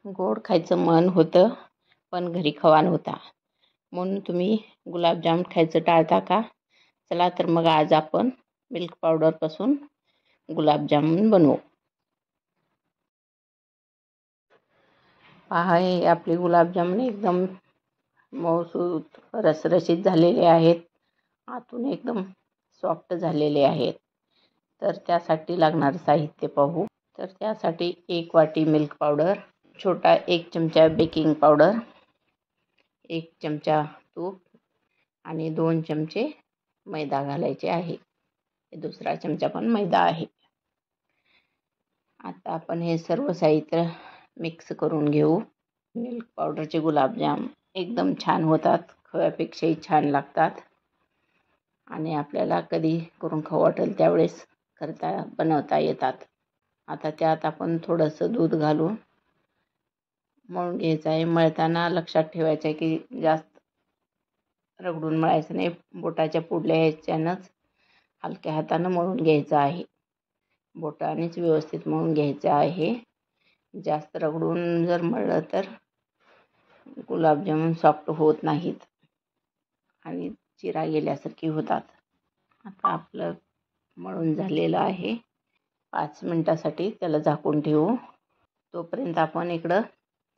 गोड खायचं मन होतं पण घरी खवा नव्हता, म्हणून तुम्ही गुलाबजाम खायचं टाळता का? चला तर मग आज आपण मिल्क पावडरपासून गुलाबजामुन बनवू. पहा, हे आपले गुलाबजामुन एकदम मऊसूत रसरशीत झालेले आहेत, आतून एकदम सॉफ्ट झालेले आहेत. तर त्यासाठी लागणारं साहित्य पाहू. तर त्यासाठी 1 वाटी मिल्क पावडर, छोटा 1 चमचा बेकिंग पावडर, 1 चमचा तूप आणि 2 चमचे मैदा घालायचे आहे. दुसरा चमचा पण मैदा आहे. आता आपण हे सर्व साहित्य मिक्स करून घेऊ. मिल्क पावडरचे गुलाबजाम एकदम छान होतात, खव्यापेक्षाही छान लागतात आणि आपल्याला कधी करून खाऊ वाटेल त्यावेळेस बनवता येतात. आता त्यात आपण थोडंसं दूध घालून मळून घ्यायचं आहे. मळताना लक्षात ठेवायचं आहे की जास्त रगडून मळायचं नाही, बोटाच्या पुढल्या ह्याच्यानंच हलक्या हातानं मळून घ्यायचं आहे. बोटानेच व्यवस्थित मळून घ्यायचं आहे. जास्त रगडून जर मळलं तर गुलाबजामुन सॉफ्ट होत नाहीत आणि चिरा गेल्यासारखी होतात. आता आपलं मळून झालेलं आहे. 5 मिनिटासाठी त्याला झाकून ठेवू. तोपर्यंत आपण इकडं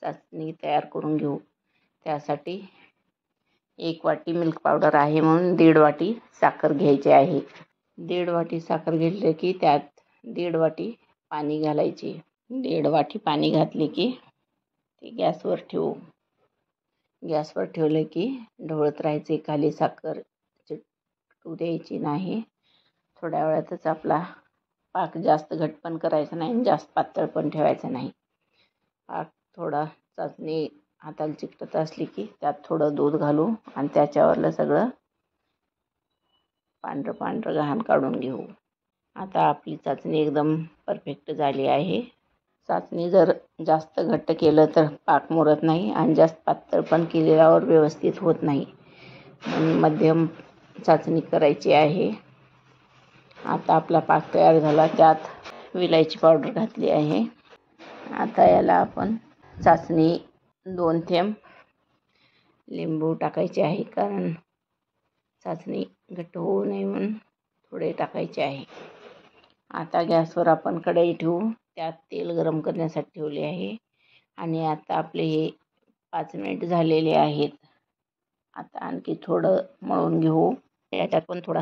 चाचणी तयार करून घेऊ. त्यासाठी 1 वाटी मिल्क पावडर आहे म्हणून 1.5 वाटी साखर घ्यायची आहे. 1.5 वाटी साखर घेतली की त्यात 1.5 वाटी पाणी घालायचे. 1.5 वाटी पाणी घातले की ते गॅसवर ठेवू. गॅसवर ठेवले की ढवळत राहायचे, खाली साखर चिटकू द्यायची नाही. थोड्या वेळातच आपला पाक जास्त घट्ट पण करायचा नाही आणि जास्त पातळ पण ठेवायचं नाही. पाक थोडा चाचणी हाताला चिकटत असली की त्यात थोडं दूध घालू आणि त्याच्यावरलं सगळं पांढरं पांढरं घाण काढून घेऊ. आता आपली चाचणी एकदम परफेक्ट झाली आहे. चाचणी जर जास्त घट्ट केलं तर पाक मुरत नाही आणि जास्त पातळ पण केल्यावर व्यवस्थित होत नाही. मध्यम चाचणी करायची आहे. आता आपला पाक तयार झाला. त्यात विलायची पावडर घातली आहे. आता याला आपण चाचणी 2 थेंब लिंबू टाकायचे आहे, कारण चाचणी घट्ट होऊ नये म्हणून थोडे टाकायचे आहे. आता गॅसवर आपण कढई ठेवू. त्यात तेल गरम करण्यासाठी ठेवले आहे आणि आता आपले हे 5 मिनिट झालेले आहेत. आता आणखी थोडं मळून घेऊ. याच्यात पण थोडा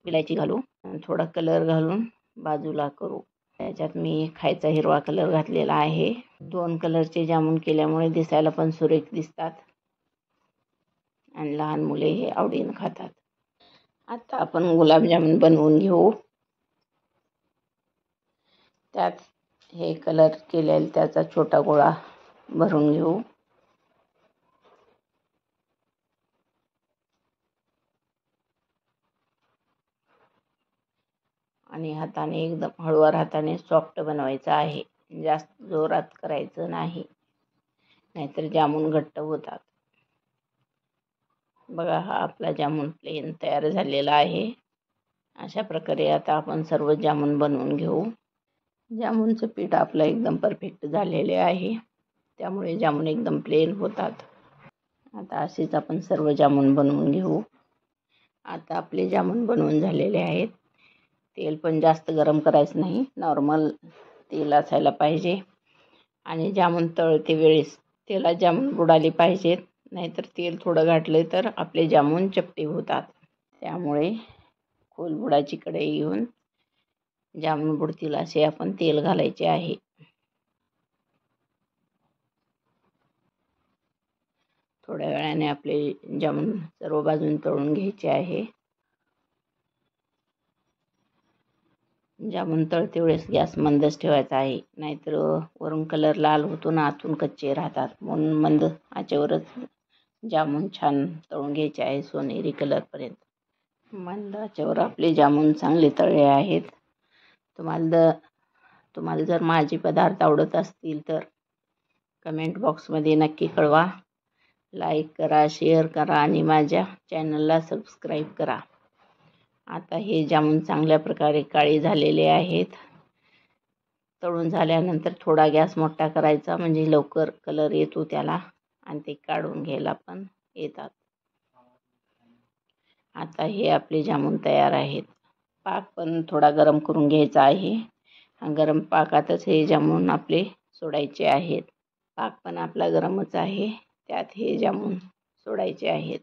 विलायची घालू, थोडा कलर घालून बाजूला करू. त्याच्यात मी खायचा हिरवा कलर घातलेला आहे. 2 कलरचे जामून केल्यामुळे दिसायला पण सुरेख दिसतात आणि लहान मुले हे आवडीनं खातात. आता आपण गुलाबजामुन बनवून घेऊ. त्यात हे कलर केलेला त्याचा छोटा गोळा भरून घेऊ. आणि हाताने एकदम हळूवार हाताने सॉफ्ट बनवायचं आहे. जास्त जोरात करायचं नाही, नाहीतर जामून घट्ट होतात. बघा, हा आपला जामून प्लेन तयार झालेला आहे. अशा प्रकारे आता आपण सर्व जामून बनवून घेऊ. जामूनचं पीठ आपलं एकदम परफेक्ट झालेले आहे, त्यामुळे जामून एकदम प्लेन होतात. आता असेच आपण सर्व जामून बनवून घेऊ. आता आपले जामून बनवून झालेले आहेत. तेल पण जास्त गरम करायचं नाही, नॉर्मल तेल असायला पाहिजे आणि जामून तळते वेळेस तेलात जामून बुडाले पाहिजेत, नाहीतर तेल थोडं घातले तर आपले जामून चपटे होतात. त्यामुळे खोल बुडाची कढई घेऊन जामून बुडतील असे आपण तेल घालायचे आहे. थोड्या वेळाने आपले जामून सर्व बाजून तळून घ्यायचे आहे. जामून तळते वेळेस गॅस मंदच ठेवायचा आहे, नाहीतर वरून कलर लाल होतो ना आतून कच्चे राहतात. म्हणून मंद आचेवरच जामून छान तळून घ्यायचे आहे, सोनेरी कलरपर्यंत. मंद आचेवर आपले जामून चांगले तळले आहेत. तुम्हाला जर माझे पदार्थ आवडत असतील तर कमेंट बॉक्समध्ये नक्की कळवा. लाईक करा, शेअर करा आणि माझ्या चॅनलला सबस्क्राईब करा. आता हे जामून चांगल्या प्रकारे काळे झालेले आहेत. तळून झाल्यानंतर थोडा गॅस मोठा करायचा, म्हणजे लवकर कलर येतो त्याला आणि ते काढून घ्यायला पण येतात. आता हे आपले जामून तयार आहेत. पाक पण थोडा गरम करून घ्यायचा आहे. गरम पाकातच हे जामून आपले सोडायचे आहेत. पाक पण आपला गरमच आहे, त्यात हे जामून सोडायचे आहेत.